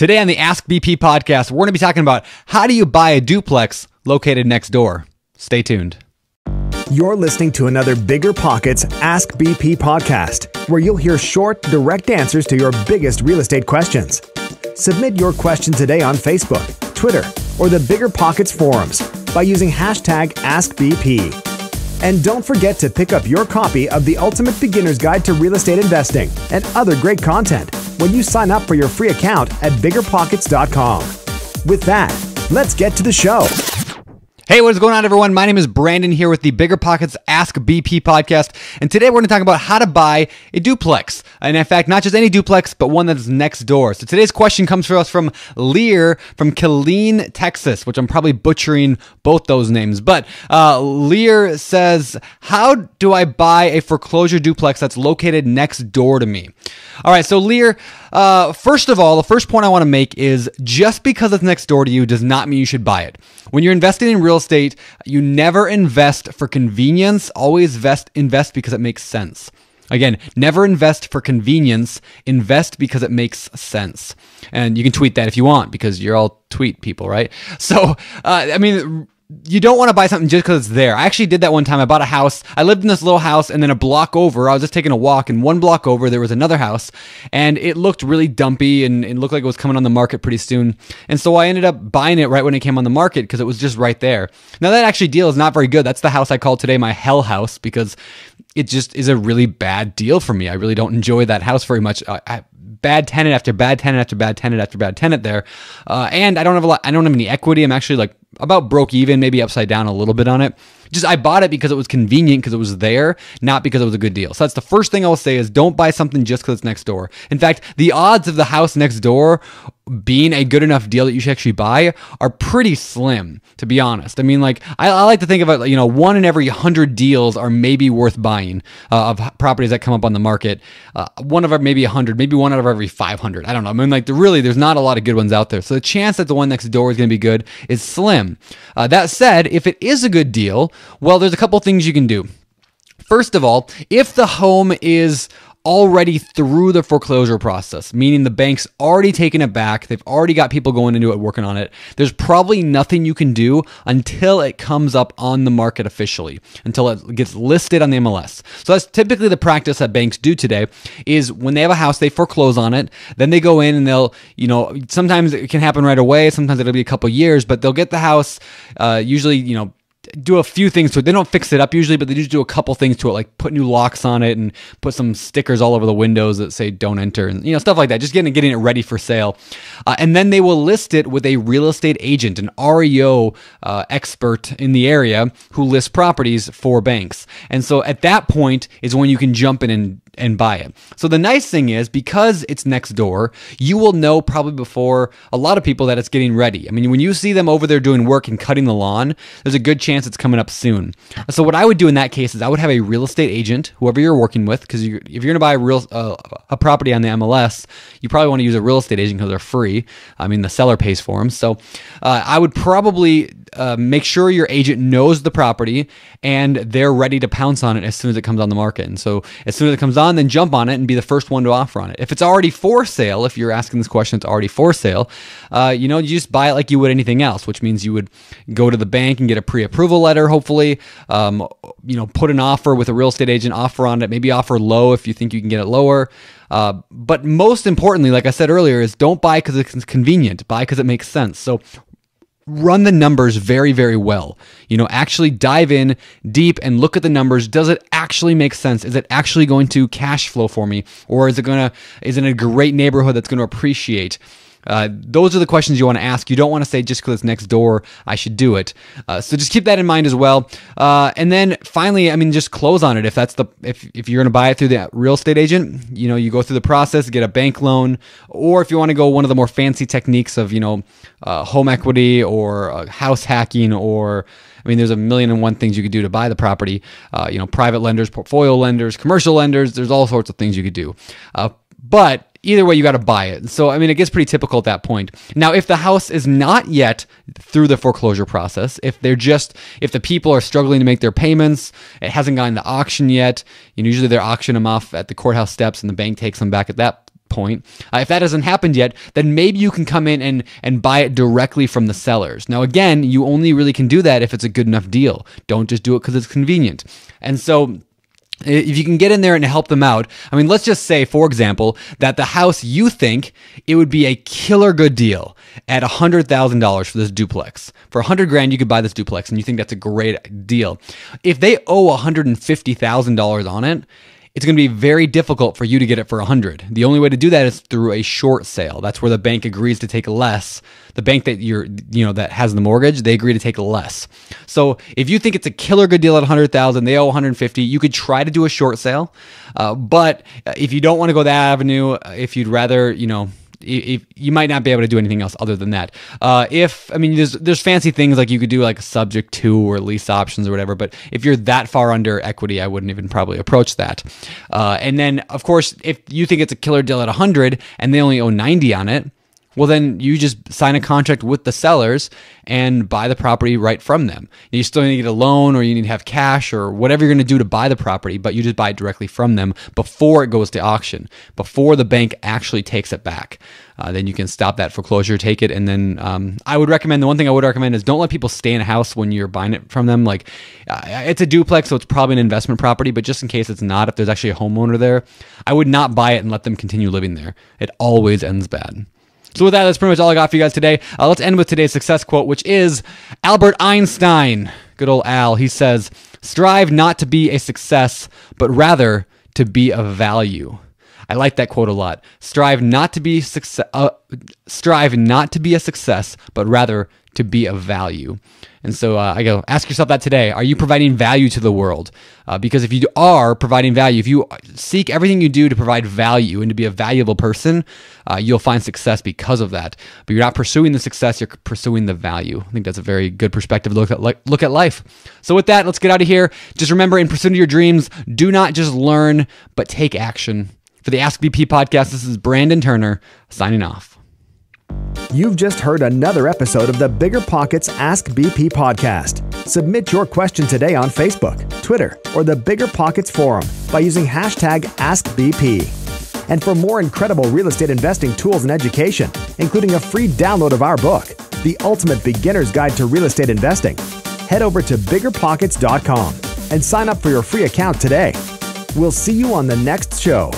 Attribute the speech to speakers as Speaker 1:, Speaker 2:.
Speaker 1: Today on the Ask BP podcast, we're going to be talking about how do you buy a duplex located next door. Stay tuned.
Speaker 2: You're listening to another BiggerPockets Ask BP podcast, where you'll hear short, direct answers to your biggest real estate questions. Submit your question today on Facebook, Twitter, or the BiggerPockets forums by using hashtag AskBP. And don't forget to pick up your copy of the Ultimate Beginner's Guide to Real Estate Investing and other great content when you sign up for your free account at BiggerPockets.com. With that, let's get to the show.
Speaker 1: Hey, what is going on, everyone? My name is Brandon here with the BiggerPockets Ask BP podcast, and today we're going to talk about how to buy a duplex. And in fact, not just any duplex, but one that's next door. So today's question comes for us from Lear from Killeen, Texas, which I'm probably butchering both those names. But Lear says, how do I buy a foreclosure duplex that's located next door to me? All right, so Lear, first of all, the first point I want to make is just because it's next door to you does not mean you should buy it. When you're investing in real estate, you never invest for convenience, always invest because it makes sense. Again, never invest for convenience, invest because it makes sense. And you can tweet that if you want, because you're all tweet people, right? So, you don't want to buy something just because it's there. I actually did that one time. I bought a house. I lived in this little house, and then a block over, I was just taking a walk, and one block over, there was another house, and it looked really dumpy, and it looked like it was coming on the market pretty soon. And so I ended up buying it right when it came on the market because it was just right there. Now, that actually deal is not very good. That's the house I call today my hell house because it just is a really bad deal for me. I really don't enjoy that house very much. Bad tenant after bad tenant after bad tenant after bad tenant there, and I don't have any equity. I'm actually like about broke even, maybe upside down a little bit on it. Just I bought it because it was convenient, because it was there, not because it was a good deal. So that's the first thing I will say is don't buy something just because it's next door. In fact, the odds of the house next door being a good enough deal that you should actually buy are pretty slim, to be honest. I mean, like I like to think of it, one in every 100 deals are maybe worth buying of properties that come up on the market. One of maybe 100, maybe one out of every 500. I don't know. I mean, really, there's not a lot of good ones out there. So the chance that the one next door is going to be good is slim. That said, if it is a good deal, well, there's a couple things you can do. First of all, if the home is already through the foreclosure process, meaning the bank's already taken it back, they've already got people going into it, working on it, there's probably nothing you can do until it comes up on the market officially, until it gets listed on the MLS. So that's typically the practice that banks do today, is when they have a house, they foreclose on it, then they go in and they'll, sometimes it can happen right away, sometimes it'll be a couple years, but they'll get the house, usually, do a few things to it. They don't fix it up usually, but they just do a couple things to it, like put new locks on it and put some stickers all over the windows that say don't enter and stuff like that, just getting it ready for sale. And then they will list it with a real estate agent, an REO expert in the area who lists properties for banks. And so at that point is when you can jump in and buy it. So the nice thing is, because it's next door, you will know probably before a lot of people that it's getting ready. I mean, when you see them over there doing work and cutting the lawn, there's a good chance it's coming up soon. So what I would do in that case is I would have a real estate agent, whoever you're working with, because if you're going to buy a property on the MLS, you probably want to use a real estate agent because they're free. I mean, the seller pays for them. So I would probably make sure your agent knows the property and they're ready to pounce on it as soon as it comes on the market. And so as soon as it comes on, then jump on it and be the first one to offer on it. If it's already for sale, if you're asking this question, it's already for sale, you just buy it like you would anything else, which means you would go to the bank and get a pre-approval letter, hopefully, put an offer with a real estate agent, offer on it, maybe offer low if you think you can get it lower. But most importantly, like I said earlier, is don't buy because it's convenient, buy because it makes sense. So run the numbers very, very well. Actually dive in deep and look at the numbers. Does it actually make sense? Is it actually going to cash flow for me? Or is it in a great neighborhood that's going to appreciate? Those are the questions you want to ask. You don't want to say just because it's next door, I should do it. So just keep that in mind as well. And then finally, just close on it. If you're going to buy it through the real estate agent, you go through the process, get a bank loan, or if you want to go one of the more fancy techniques of, home equity or house hacking, or there's a million and one things you could do to buy the property. Private lenders, portfolio lenders, commercial lenders. There's all sorts of things you could do. But either way, you got to buy it. So, it gets pretty typical at that point. Now, if the house is not yet through the foreclosure process, if the people are struggling to make their payments, it hasn't gone to auction yet, usually they auction them off at the courthouse steps and the bank takes them back at that point. If that hasn't happened yet, then maybe you can come in and buy it directly from the sellers. Now, again, you only really can do that if it's a good enough deal. Don't just do it because it's convenient. And so if you can get in there and help them out, I mean, let's just say, for example, that the house, you think it would be a killer good deal at $100,000 for this duplex. For $100,000, you could buy this duplex, and you think that's a great deal. If they owe $150,000 on it, it's going to be very difficult for you to get it for $100,000. The only way to do that is through a short sale. That's where the bank agrees to take less. The bank that that has the mortgage, they agree to take less. So if you think it's a killer good deal at $100,000, they owe $150,000, you could try to do a short sale. But if you don't want to go that avenue, if you'd rather, if you might not be able to do anything else other than that. There's fancy things like you could do like a subject to or lease options or whatever, but if you're that far under equity, I wouldn't even probably approach that. And then of course, if you think it's a killer deal at 100 and they only owe 90 on it, well, then you just sign a contract with the sellers and buy the property right from them. You still need to get a loan, or you need to have cash, or whatever you're going to do to buy the property, but you just buy it directly from them before it goes to auction, before the bank actually takes it back. Then you can stop that foreclosure, take it, and then the one thing I would recommend is don't let people stay in a house when you're buying it from them. Like, it's a duplex, so it's probably an investment property, but just in case it's not, if there's actually a homeowner there, I would not buy it and let them continue living there. It always ends bad. So with that, that's pretty much all I got for you guys today. Let's end with today's success quote, which is Albert Einstein. Good old Al. He says, "Strive not to be a success, but rather to be of value." I like that quote a lot. Strive not to be a success, but rather to be of value. And so I go, ask yourself that today. Are you providing value to the world? Because if you are providing value, if you seek everything you do to provide value and to be a valuable person, you'll find success because of that. But you're not pursuing the success, you're pursuing the value. I think that's a very good perspective to look at life. So with that, let's get out of here. Just remember, in pursuit of your dreams, do not just learn, but take action. For the Ask BP podcast, this is Brandon Turner signing off.
Speaker 2: You've just heard another episode of the BiggerPockets Ask BP podcast. Submit your question today on Facebook, Twitter, or the BiggerPockets forum by using hashtag AskBP. And for more incredible real estate investing tools and education, including a free download of our book, The Ultimate Beginner's Guide to Real Estate Investing, head over to BiggerPockets.com and sign up for your free account today. We'll see you on the next show.